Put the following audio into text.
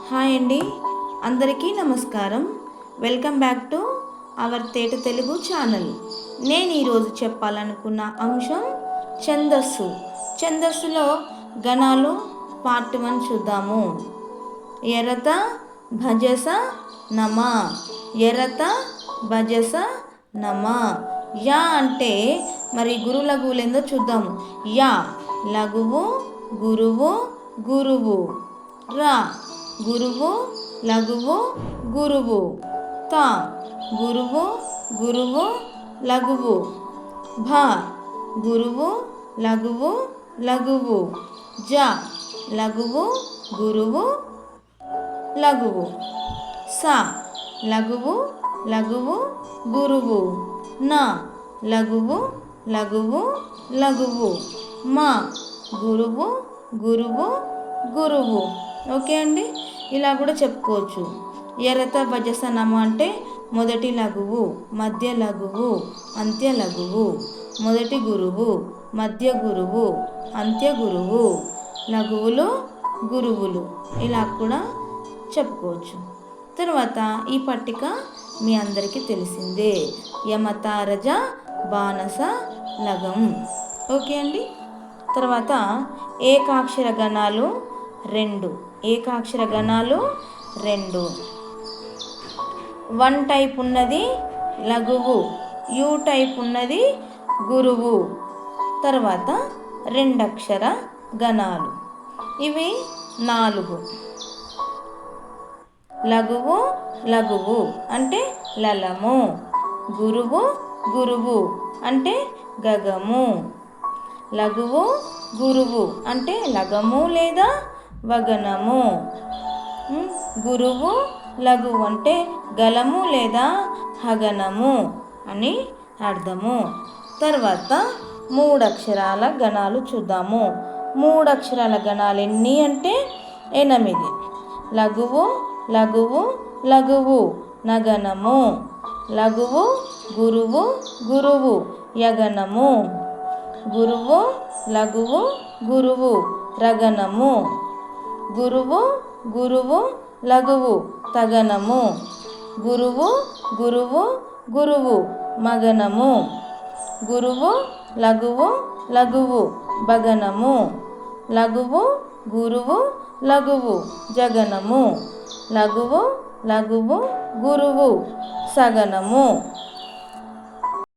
Hi అండి, అందరికీ నమస్కారం. వెల్కమ్ బ్యాక్ టు అవర్ తేట తెలుగు ఛానల్. నేను ఈరోజు చెప్పాలనుకున్న అంశం ఛందస్సు. ఛందస్సులో గణాలు పార్ట్ 1 చూద్దాము. ఎరత భజస నమ, ఎరత భజస నమ. యా అంటే మరి గురు లఘువులు ఏందో చూద్దాము. యా లఘువు గురువు గురువు. రా గురువు లఘువు గురువు. త గురువు గురువు లఘువు. భ గురువు లఘువు లఘువు. జ లఘువు గురువు లఘువు. స లఘువు లఘువు గురువు. న లఘువు లఘువు లఘువు. మ గురువు గురువు గురువు. ఓకే అండి, ఇలా కూడా చెప్పుకోవచ్చు. ఎరత భజస నమ అంటే మొదటి లఘువు, మధ్య లఘువు, అంత్య లఘువు. మొదటి గురువు, మధ్య గురువు, అంత్య గురువు, లఘువులు గురువులు, ఇలా కూడా చెప్పుకోవచ్చు. తర్వాత ఈ పట్టిక మీ అందరికీ తెలిసిందే. యమతారజ బానస లగం. ఓకే అండి. తర్వాత ఏకాక్షర గణాలు 2. ఏకాక్షర గణాలు 2. 1 టైప్ ఉన్నది లఘువు, యు టైప్ ఉన్నది గురువు. తర్వాత 2 అక్షర గణాలు, ఇవి 4. లఘువు లఘువు అంటే లలము. గురువు గురువు అంటే గగము. లఘువు గురువు అంటే లగము లేదా వగనము. గురువు లఘువు అంటే గలము లేదా హగనము అని అర్థము. తర్వాత 3 అక్షరాల గణాలు చూద్దాము. 3 అక్షరాల గణాలు ఎన్ని అంటే 8. లఘువు లఘువు లఘువు నగనము. లఘువు గురువు గురువు యగనము. గురువు లఘువు గురువు రగనము. గురువు గురువు లఘువు తగనము. గురువు గురువు గురువు మగనము. గురువు లఘువు లఘువు భగనము. లఘువు గురువు లఘువు జగనము. లఘువు లఘువు గురువు సగనము.